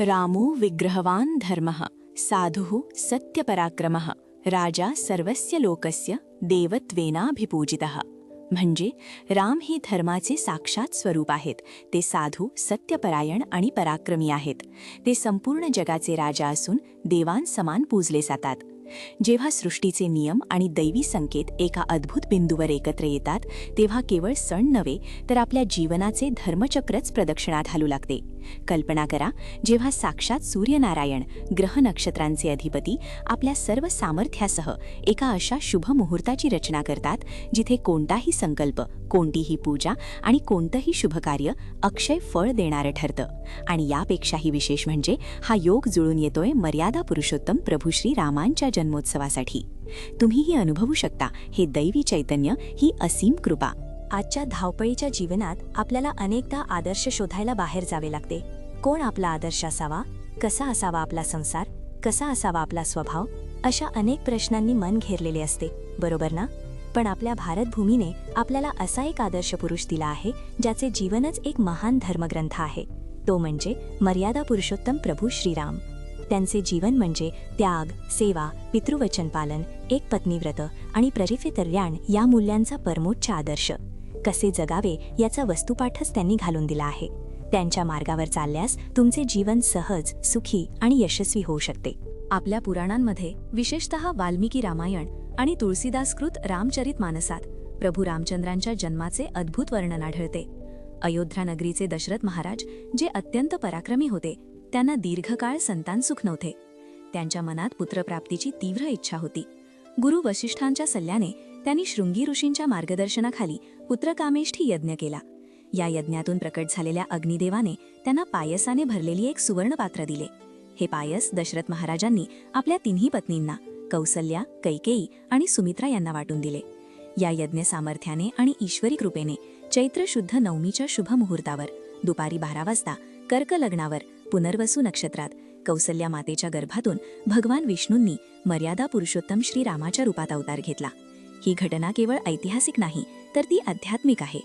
रामो विग्रहवान् धर्मः साधुः सत्यपराक्रमः राजा सर्वस्य लोकस्य देवत्वेनाभिपूजितः. म्हणजे राम हे धर्माचे साक्षात स्वरूप आहेत. ते साधू, सत्यपरायण आणि पराक्रमी आहेत. ते संपूर्ण जगाचे राजा असून देवांसमान पूजले जातात. जेव्हा सृष्टीचे नियम आणि दैवी संकेत एका अद्भुत बिंदूवर एकत्र येतात, तेव्हा केवळ सण नव्हे तर आपल्या जीवनाचे धर्मचक्रच प्रदक्षिणा घालू लागते. कल्पना करा, जेव्हा साक्षात सूर्यनारायण, ग्रह नक्षत्रांचे अधिपती, आपल्या सर्व सामर्थ्यासह एका अशा शुभ मुहूर्ताची रचना करतात, जिथे कोणताही संकल्प, कोणतीही पूजा आणि कोणतंही शुभकार्य अक्षय फळ देणारं ठरतं. आणि यापेक्षाही विशेष म्हणजे हा योग जुळून येतोय मर्यादा पुरुषोत्तम प्रभू श्री रामांच्या जन्मोत्सवासाठी. तुम्हीही अनुभवू शकता हे दैवी चैतन्य, ही असीम कृपा. आजच्या धावपळीच्या जीवनात आपल्याला अनेकदा आदर्श शोधायला बाहेर जावे लागते. कोण आपला आदर्श असावा? कसा असावा आपला संसार? कसा असावा आपला स्वभाव? अशा अनेक प्रश्नांनी मन घेरलेले असते, बरोबर ना? पण आपल्या भारतभूमीने आपल्याला असा एक आदर्श पुरुष दिला आहे, ज्याचे जीवनच एक महान धर्मग्रंथ आहे. तो म्हणजे मर्यादा पुरुषोत्तम प्रभू श्रीराम. त्यांचे जीवन म्हणजे त्याग, सेवा, पितृवचन पालन, एक पत्नीव्रत आणि परिफितल्याण या मूल्यांचा परमोच्च आदर्श. कसे जगावे याचा वस्तुपाठच त्यांनी घालून दिला आहे. त्यांच्या मार्गावर चालल्यास तुमचे जीवन सहज, सुखी आणि यशस्वी होऊ शकते. आपल्या पुराणांमध्ये, विशेषतः वाल्मिकी रामायण आणि तुळशीदासकृत रामचरितमानसात प्रभू रामचंद्रांच्या जन्माचे अद्भुत वर्णन आढळते. अयोध्या नगरीचे दशरथ महाराज, जे अत्यंत पराक्रमी होते, त्यांना दीर्घकाळ संतान सुख नव्हते. त्यांच्या मनात पुत्रप्राप्तीची तीव्र इच्छा होती. गुरु वसिष्ठांच्या सल्ल्याने त्यांनी शृंगी ऋषींच्या मार्गदर्शनाखाली पुत्रकामेष्ठी यज्ञ केला. या यज्ञातून प्रकट झालेल्या अग्निदेवाने त्यांना पायसाने भरलेली एक सुवर्णपात्र दिले. हे पायस दशरथ महाराजांनी आपल्या तिन्ही पत्नींना, कौसल्या, कैकेयी आणि सुमित्रा यांना वाटून दिले. या यज्ञ सामर्थ्याने आणि ईश्वरी कृपेने चैत्र शुद्ध नवमीच्या शुभ मुहूर्तावर दुपारी 12 वाजता कर्क लग्नावर पुनर्वसू नक्षत्रात कौसल्या मातेच्या गर्भातून भगवान विष्णूंनी मर्यादा पुरुषोत्तम श्री रामाच्या रूपात अवतार घेतला. ही घटना केवळ ऐतिहासिक नाही, तर ती आध्यात्मिक आहे.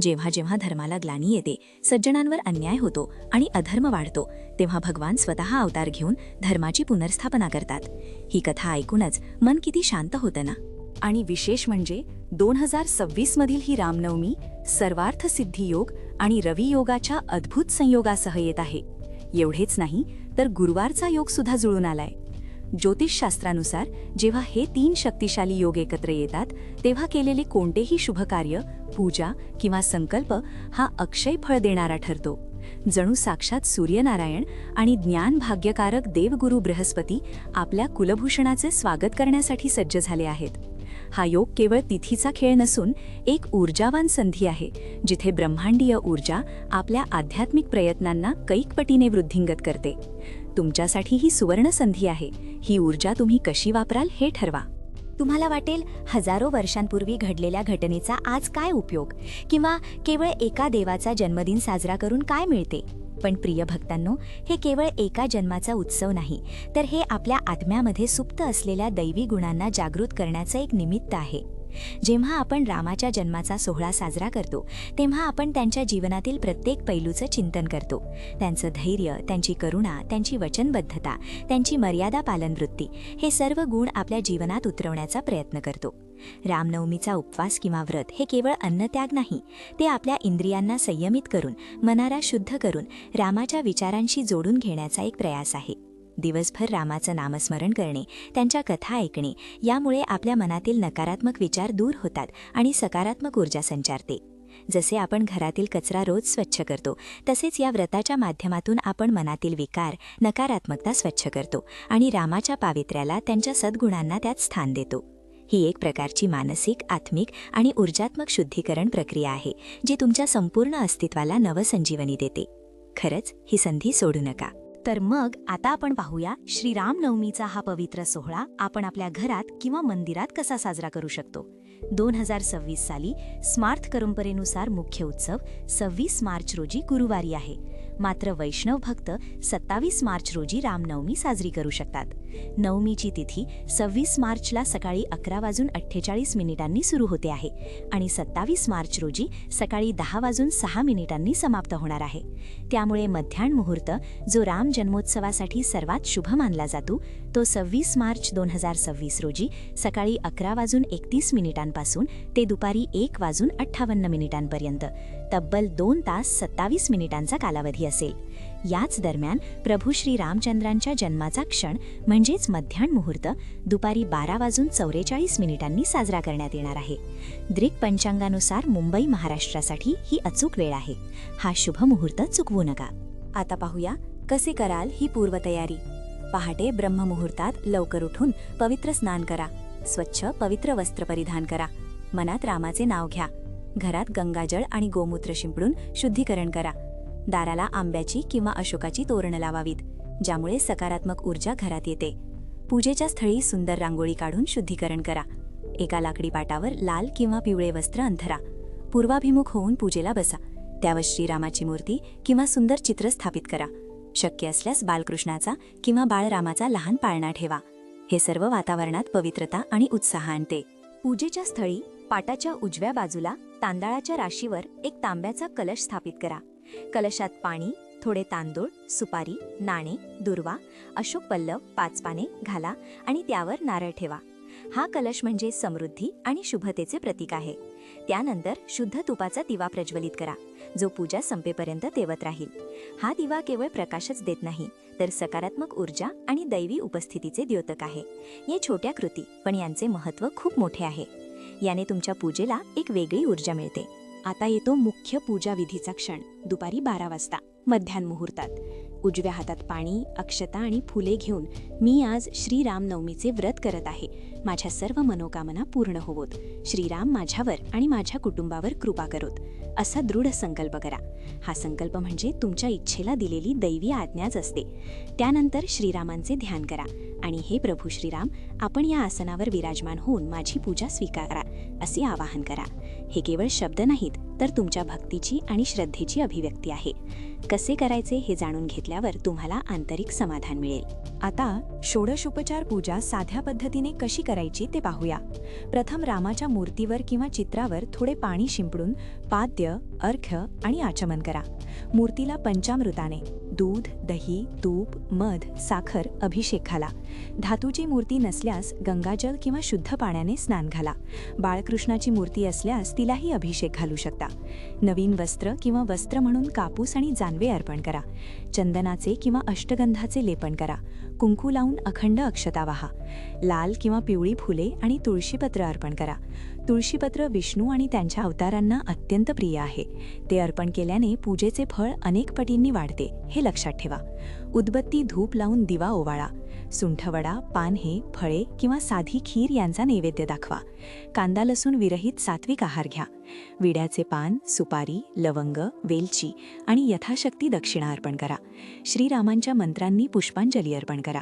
जेव्हा जेव्हा धर्माला ग्लानी येते, सज्जनांवर अन्याय होतो आणि अधर्म वाढतो, तेव्हा भगवान स्वतः अवतार घेऊन धर्माची पुनर्स्थापना करतात. ही कथा ऐकूनच मन किती शांत होतं ना. आणि विशेष म्हणजे 2026 मधील ही रामनवमी सर्वार्थ सिद्धी योग आणि रवी योगाच्या अद्भुत संयोगासह येत आहे. एवढेच नाही तर गुरुवारचा योग सुद्धा जुळून आलाय. ज्योतिषशास्त्रानुसार जेव्हा हे 3 शक्तिशाली योग एकत्र येतात, तेव्हा केलेले कोणतेही शुभकार्य, पूजा किंवा संकल्प हा अक्षय फळ देणारा ठरतो. जणू साक्षात सूर्यनारायण आणि ज्ञान भाग्यकारक देवगुरु बृहस्पती आपल्या कुलभूषणाचे स्वागत करण्यासाठी सज्ज झाले आहेत. हा योग केवळ तिथीचा खेळ नसून एक ऊर्जावान संधी आहे, जिथे ब्रह्मांडीय ऊर्जा आपल्या आध्यात्मिक प्रयत्नांना कैकपटीने वृद्धिंगत करते. तुमच्यासाठी ही सुवर्ण संधी आहे. ही ऊर्जा तुम्ही कशी वापराल हे ठरवा. तुम्हाला वाटेल, हजारो वर्षांपूर्वी घडलेल्या घटनेचा आज काय उपयोग, किंवा केवळ एका देवाचा जन्मदिन साजरा करून काय मिळते? पण प्रिय भक्तांनो, हे केवळ एका जन्माचा उत्सव नाही, तर हे आपल्या आत्म्यामध्ये सुप्त असलेल्या दैवी गुणांना जागृत करण्याचं एक निमित्त आहे. जेव्हा आपण रामाच्या जन्माचा सोहळा साजरा करतो, तेव्हा आपण त्यांच्या जीवनातील प्रत्येक पैलूचं चिंतन करतो. त्यांचं धैर्य, त्यांची करुणा, त्यांची वचनबद्धता, त्यांची मर्यादा पालन वृत्ती, हे सर्व गुण आपल्या जीवनात उतरवण्याचा प्रयत्न करतो. रामनवमीचा उपवास किंवा व्रत हे केवळ अन्नत्याग नाही, ते आपल्या इंद्रियांना संयमित करून, मनाला शुद्ध करून रामाच्या विचारांशी जोडून घेण्याचा एक प्रयास आहे. दिवसभर रामाचं नामस्मरण करणे, त्यांच्या कथा ऐकणे, यामुळे आपल्या मनातील नकारात्मक विचार दूर होतात आणि सकारात्मक ऊर्जा संचारते. जसे आपण घरातील कचरा रोज स्वच्छ करतो, तसेच या व्रताच्या माध्यमातून आपण मनातील विकार, नकारात्मकता स्वच्छ करतो आणि रामाच्या पावित्र्याला, त्यांच्या सद्गुणांना त्यात स्थान देतो. ही एक प्रकारची मानसिक, आत्मिक आणि ऊर्जात्मक शुद्धीकरण प्रक्रिया आहे, जी तुमच्या संपूर्ण अस्तित्वाला नवसंजीवनी देते. खरंच ही संधी सोडू नका. तर मग आता आपण पाहूया, श्रीरामनवमीचा हा पवित्र सोहळा आपण आपल्या घरात किंवा मंदिरात कसा साजरा करू शकतो. 2026 साली स्मार्थ परंपरेनुसार मुख्य उत्सव 26 मार्च रोजी गुरुवारी आहे. मात्र वैष्णव भक्त 27 मार्च रोजी रामनवमी साजरी करू शकतात. नवमीची तिथी 26 मार्चला सकाळी 11:48 सुरू होते आहे आणि 27 मार्च रोजी सकाळी 10:06 समाप्त होणार आहे. त्यामुळे मध्याह्न मुहूर्त जो राम जन्मोत्सवासाठी सर्वात शुभ मानला जातो तो 26 मार्च 2026 रोजी सकाळी 11:31 पासून ते दुपारी 1:58 पर्यंत तब्बल 2 तास 27 मिनिटांचा कालावधी असेल. याच दरम्यान प्रभू श्री रामचंद्रांच्या जन्माचा क्षण म्हणजेच मध्याह्न मुहूर्त दुपारी 12:44 साजरा करण्यात येणार आहे. दृक पंचांगानुसार मुंबई महाराष्ट्रासाठी ही अचूक वेळ आहे. हा शुभ मुहूर्त चुकवू नका. आता पाहूया कसे कराल ही पूर्वतयारी. पहाटे ब्रह्ममुहूर्तात लवकर उठून पवित्र स्नान करा. स्वच्छ पवित्र वस्त्र परिधान करा. मनात रामाचे नाव घ्या. घरात गंगाजळ आणि गोमूत्र शिंपडून शुद्धीकरण करा. दाराला आंब्याची किंवा अशोकाची तोरणं लावावीत, ज्यामुळे सकारात्मक ऊर्जा घरात येते. पूजेच्या स्थळी सुंदर रांगोळी काढून शुद्धीकरण करा. एका लाकडी पाटावर लाल किंवा पिवळे वस्त्र अंथरा. पूर्वाभिमुख होऊन पूजेला बसा. त्यावर श्रीरामाची मूर्ती किंवा सुंदर चित्र स्थापित करा. शक्य असल्यास बालकृष्णाचा किंवा बाळरामाचा लहान पाळणा ठेवा. हे सर्व वातावरणात पवित्रता आणि उत्साह आणते. पूजेच्या स्थळी पाटाच्या उजव्या बाजूला तांदळाच्या राशीवर एक तांब्याचा कलश स्थापित करा. कलशात पाणी, थोडे तांदूळ, सुपारी, नाणे, दुर्वा, अशोक पल्लव 5 पाने घाला आणि त्यावर नारळ ठेवा. हा कलश म्हणजे समृद्धी आणि शुभतेचे प्रतीक आहे. त्यानंतर शुद्ध तुपाचा दिवा प्रज्वलित करा, जो पूजा संपेपर्यंत तेवत राहील. हा दिवा केवळ प्रकाशच देत नाही, तर सकारात्मक ऊर्जा आणि दैवी उपस्थितीचे द्योतक आहे. या छोट्या कृती पण यांचे महत्त्व खूप मोठे आहे. याने तुमच्या पूजेला एक वेगळी ऊर्जा मिळते. आता येतो मुख्य पूजा विधीचा क्षण. दुपारी 12 वाजता मध्याह्न मुहूर्तात उजव्या हातात पाणी, अक्षता आणि फुले घेऊन मी आज श्रीरामनवमीचे व्रत करत आहे. माझ्या सर्व मनोकामना पूर्ण होवोत. श्रीराम माझ्यावर आणि माझ्या कुटुंबावर कृपा करोत, असा दृढ संकल्प करा. हा संकल्प म्हणजे तुमच्या इच्छेला दिलेली दैवी आज्ञाच असते. त्यानंतर श्रीरामांचे ध्यान करा आणि हे प्रभू श्रीराम, आपण या आसनावर विराजमान होऊन माझी पूजा स्वीकारा, असे आवाहन करा. हे केवळ शब्द नाहीत, तर तुमच्या भक्तीची आणि श्रद्धेची अभिव्यक्ती आहे. कसे करायचे हे जाणून घेतल्यावर तुम्हाला आंतरिक समाधान मिळेल. आता षोडशोपचार पूजा साध्या पद्धतीने कशी करायची ते पाहूया. प्रथम रामाच्या मूर्तीवर किंवा चित्रावर थोडे पाणी शिंपडून पाद्य, अर्घ्य आणि आचमन करा. मूर्तीला पंचामृताने दूध, दही, तूप, मध, साखर अभिषेक घाला. धातूची मूर्ती नसल्यास गंगाजल किंवा शुद्ध पाण्याने स्नान घाला. बाळकृष्णाची मूर्ती असल्यास तिलाही अभिषेक घालू शकता. नवीन वस्त्र किंवा वस्त्र म्हणून कापूस आणि जानवे अर्पण करा. चंदनाचे किंवा अष्टगंधाचे लेपन करा. कुंकू लावून अखंड अक्षता वाहा. लाल किंवा पिवळी फुले आणि तुळशीपत्र अर्पण करा. तुळशीपत्र विष्णू आणि त्यांच्या अवतारांना अत्यंत प्रिय आहे. ते अर्पण केल्याने पूजेचे फळ अनेक पटींनी वाढते, हे लक्षात ठेवा. उदबत्ती धूप लावून दिवा ओवाळा. सुंठवडा, पान्हे, फळे किंवा साधी खीर यांचा नैवेद्य दाखवा. कांदा लसूण विरहित सात्विक आहार घ्या. विड्याचे पान, सुपारी, लवंग, वेलची आणि यथाशक्ती दक्षिणा अर्पण करा. श्रीरामांच्या मंत्रांनी पुष्पांजली अर्पण करा.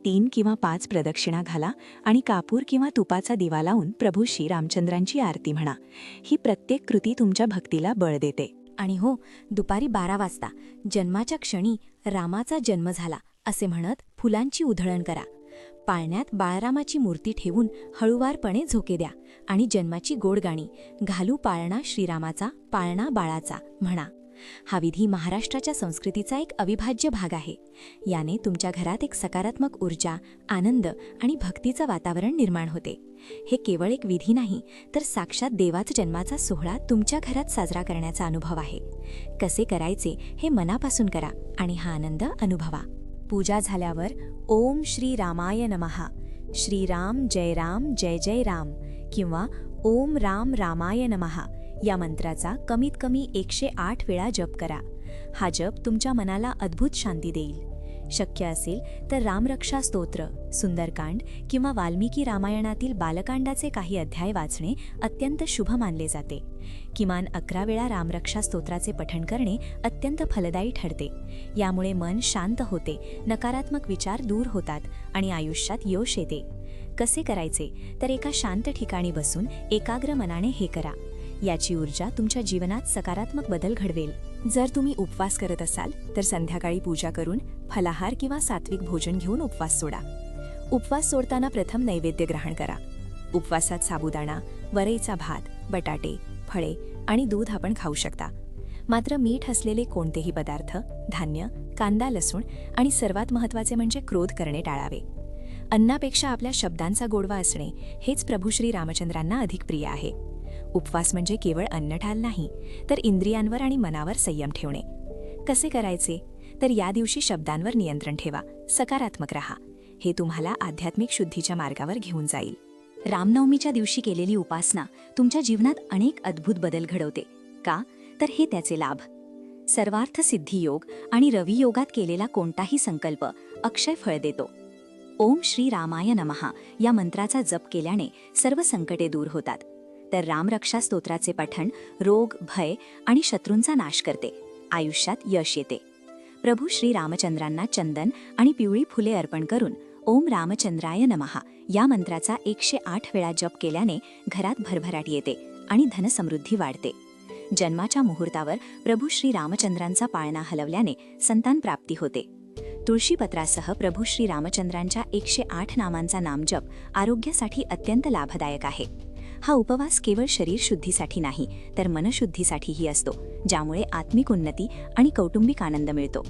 3 किंवा 5 प्रदक्षिणा घाला आणि कापूर किंवा तुपाचा दिवा लावून प्रभू श्री रामचंद्रांची आरती म्हणा. ही प्रत्येक कृती तुमच्या भक्तीला बळ देते. आणि हो, दुपारी 12 वाजता जन्माच्या क्षणी रामाचा जन्म झाला असे म्हणत फुलांची उधळण करा. पाळण्यात बाळरामाची मूर्ती ठेवून हळुवारपणे झोके द्या आणि जन्माची गोड गाणी घालू पाळणा श्रीरामाचा, पाळणा बाळाचा म्हणा. हा विधी महाराष्ट्राच्या संस्कृतीचा एक अविभाज्य भाग आहे. याने तुमच्या घरात एक सकारात्मक ऊर्जा, आनंद आणि भक्तीचं वातावरण निर्माण होते. हे केवळ एक विधी नाही, तर साक्षात देवाचा जन्माचा सोहळा तुमच्या घरात साजरा करण्याचा अनुभव आहे. कसे करायचे हे मनापासून करा आणि हा आनंद अनुभवा. पूजा झाल्यावर ओम श्री रामाय नमः, श्रीराम जय राम जय जय राम किंवा ओम राम रामाय नमः या मंत्राचा कमीत कमी 108 वेळा जप करा. हा जप तुमच्या मनाला अद्भुत शांती देईल. शक्य असेल तर रामरक्षा स्तोत्र, सुंदरकांड किंवा वाल्मिकी रामायणातील बालकांडाचे काही अध्याय वाचणे अत्यंत शुभ मानले जाते. किमान 11 वेळा रामरक्षा स्तोत्राचे पठण करणे अत्यंत फलदायी ठरते. यामुळे मन शांत होते, नकारात्मक विचार दूर होतात आणि आयुष्यात यश येते. कसे करायचे तर एका शांत ठिकाणी बसून एकाग्र मनाने हे करा. याची ऊर्जा तुमच्या जीवनात सकारात्मक बदल घडवेल. जर तुम्ही उपवास करत असाल तर संध्याकाळी पूजा करून फलाहार किंवा सात्विक भोजन घेऊन उपवास सोडा. उपवास सोडताना प्रथम नैवेद्य ग्रहण करा. उपवासात साबुदाणा, वरईचा भात, बटाटे, फळे आणि दूध आपण खाऊ शकता. मात्र मीठ असलेले कोणतेही पदार्थ, धान्य, कांदा, लसूण आणि सर्वात महत्त्वाचे म्हणजे क्रोध करणे टाळावे. अन्नापेक्षा आपल्या शब्दांचा गोडवा असणे हेच प्रभू श्री रामचंद्रांना अधिक प्रिय आहे. उपवास म्हणजे केवळ अन्नठाल नाही, तर इंद्रियांवर आणि मनावर संयम ठेवणे. कसे करायचे? तर या दिवशी शब्दांवर नियंत्रण ठेवा, सकारात्मक रहा. हे तुम्हाला आध्यात्मिक शुद्धीच्या मार्गावर घेऊन जाईल. रामनवमीच्या दिवशी केलेली उपासना तुमच्या जीवनात अनेक अद्भुत बदल घडवते. का? तर हे त्याचे लाभ. सर्वार्थ सिद्धी योग आणि रवी योगात केलेला कोणताही संकल्प अक्षय फळ देतो. ओम श्री रामाय नमः या मंत्राचा जप केल्याने सर्व संकटे दूर होतात. तर रामरक्षा स्तोत्राचे पठण रोग, भय आणि शत्रूंचा नाश करते. आयुष्यात यश येते. प्रभू श्री रामचंद्रांना चंदन आणि पिवळी फुले अर्पण करून ओम रामचंद्राय नमः या मंत्राचा 108 वेळा जप केल्याने घरात भरभराट येते आणि धनसमृद्धी वाढते. जन्माच्या मुहूर्तावर प्रभू श्री रामचंद्रांचा पाळणा हलवल्याने संतान प्राप्ती होते. तुळशीपत्रासह प्रभू श्री रामचंद्रांच्या 108 नामांचा नामजप आरोग्यासाठी अत्यंत लाभदायक आहे. हा उपवास केवळ शरीर शुद्धीसाठी नाही, तर मनशुद्धीसाठीही असतो, ज्यामुळे आत्मिक उन्नती आणि कौटुंबिक आनंद मिळतो.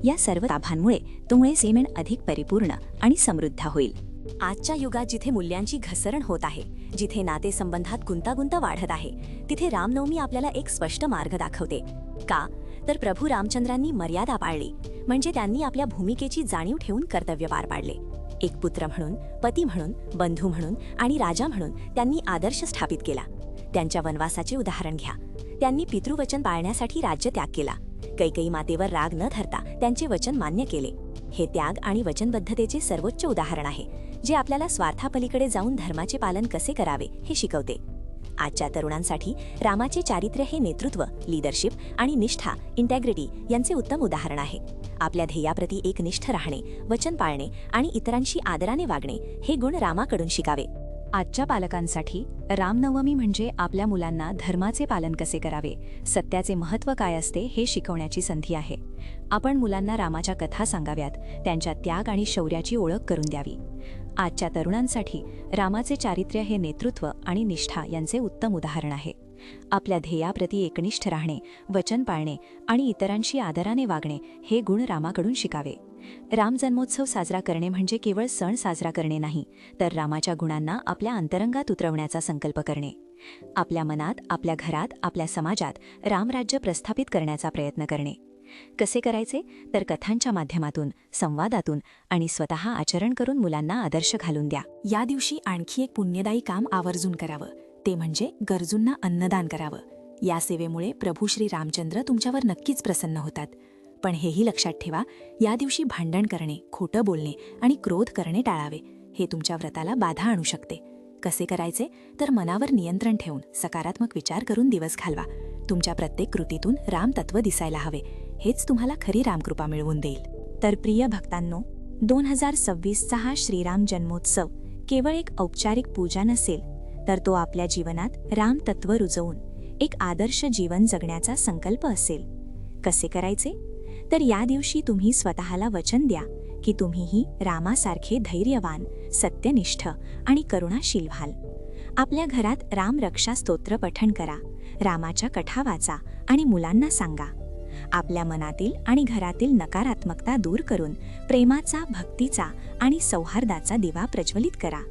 या सर्व लाभांमुळे तुमचे जीवन अधिक परिपूर्ण आणि समृद्ध होईल. आजच्या युगात जिथे मूल्यांची घसरण होत आहे, जिथे नातेसंबंधात गुंतागुंत वाढत आहे, तिथे रामनवमी आपल्याला एक स्पष्ट मार्ग दाखवते. का? तर प्रभू रामचंद्रांनी मर्यादा पाळली, म्हणजे त्यांनी आपल्या भूमिकेची जाणीव ठेवून कर्तव्य पार पाडले. एक पुत्र म्हणून, पती म्हणून, बंधू म्हणून आणि राजा म्हणून त्यांनी आदर्श स्थापित केला. त्यांच्या वनवासाचे उदाहरण घ्या. त्यांनी पितृवचन पाळण्यासाठी राज्य त्याग केला. कैकेयी मातेवर राग न धरता त्यांचे वचन मान्य केले. हे त्याग आणि वचनबद्धतेचे सर्वोच्च उदाहरण आहे, जे आपल्याला स्वार्थापलीकडे जाऊन धर्माचे पालन कसे करावे हे शिकवते. आजच्या तरुणांसाठी रामाचे चारित्र्य हे नेतृत्व, लीडरशिप आणि निष्ठा, इंटॅग्रिटी यांचे उत्तम उदाहरण आहे. आपल्या ध्येयाप्रती एकनिष्ठ राहणे, वचन पाळणे आणि इतरांशी आदराने वागणे हे गुण रामाकडून शिकावे. आजच्या पालकांसाठी रामनवमी म्हणजे आपल्या मुलांना धर्माचे पालन कसे करावे, सत्याचे महत्त्व काय असते हे शिकवण्याची संधी आहे. आपण मुलांना रामाच्या कथा सांगाव्यात, त्यांच्या त्याग आणि शौर्याची ओळख करून द्यावी. आजच्या तरुणांसाठी रामाचे चारित्र्य हे नेतृत्व आणि निष्ठा यांचे उत्तम उदाहरण आहे. आपल्या ध्येयाप्रती एकनिष्ठ राहणे, वचन पाळणे आणि इतरांशी आदराने वागणे हे गुण रामाकडून शिकावे. राम जन्मोत्सव साजरा करणे म्हणजे केवळ सण साजरा करणे नाही, तर रामाच्या गुणांना आपल्या अंतरंगात उतरवण्याचा संकल्प करणे. आपल्या मनात, आपल्या घरात, आपल्या समाजात रामराज्य प्रस्थापित करण्याचा प्रयत्न करणे. कसे करायचे? तर कथांच्या माध्यमातून, संवादातून आणि स्वतः आचरण करून मुलांना आदर्श घालून द्या. या दिवशी आणखी एक पुण्यदायी काम आवर्जून करावं, ते म्हणजे गरजूंना अन्नदान करावं. या सेवेमुळे प्रभू श्री रामचंद्र तुमच्यावर नक्कीच प्रसन्न होतात. पण हेही लक्षात ठेवा, या दिवशी भांडण करणे, खोटं बोलणे आणि क्रोध करणे टाळावे. हे तुमच्या व्रताला बाधा आणू शकते. कसे करायचे? तर मनावर नियंत्रण ठेवून सकारात्मक विचार करून दिवस घालवा. तुमच्या प्रत्येक कृतीतून रामतत्व दिसायला हवे. हेच तुम्हाला खरी रामकृपा मिळवून देईल. तर प्रिय भक्तांनो, 2026चा हा श्रीराम जन्मोत्सव केवळ एक औपचारिक पूजा नसेल, तर तो आपल्या जीवनात रामतत्व रुजवून एक आदर्श जीवन जगण्याचा संकल्प असेल. कसे करायचे? तर या दिवशी तुम्ही स्वतःला वचन द्या की तुम्हीही रामासारखे धैर्यवान, सत्यनिष्ठ आणि करुणाशील व्हाल. आपल्या घरात रामरक्षा स्तोत्र पठण करा, रामाच्या कथा वाचा आणि मुलांना सांगा. आपल्या मनातील आणि घरातील नकारात्मकता दूर करून प्रेमाचा, भक्तीचा आणि सौहार्दाचा दिवा प्रज्वलित करा.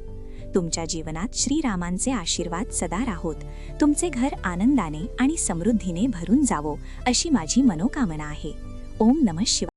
तुमच्या जीवनात श्रीरामांचे आशीर्वाद सदा राहोत. तुमचे घर आनंदाने आणि समृद्धीने भरून जावो, अशी माझी मनोकामना आहे. ओम नमः शिवाय.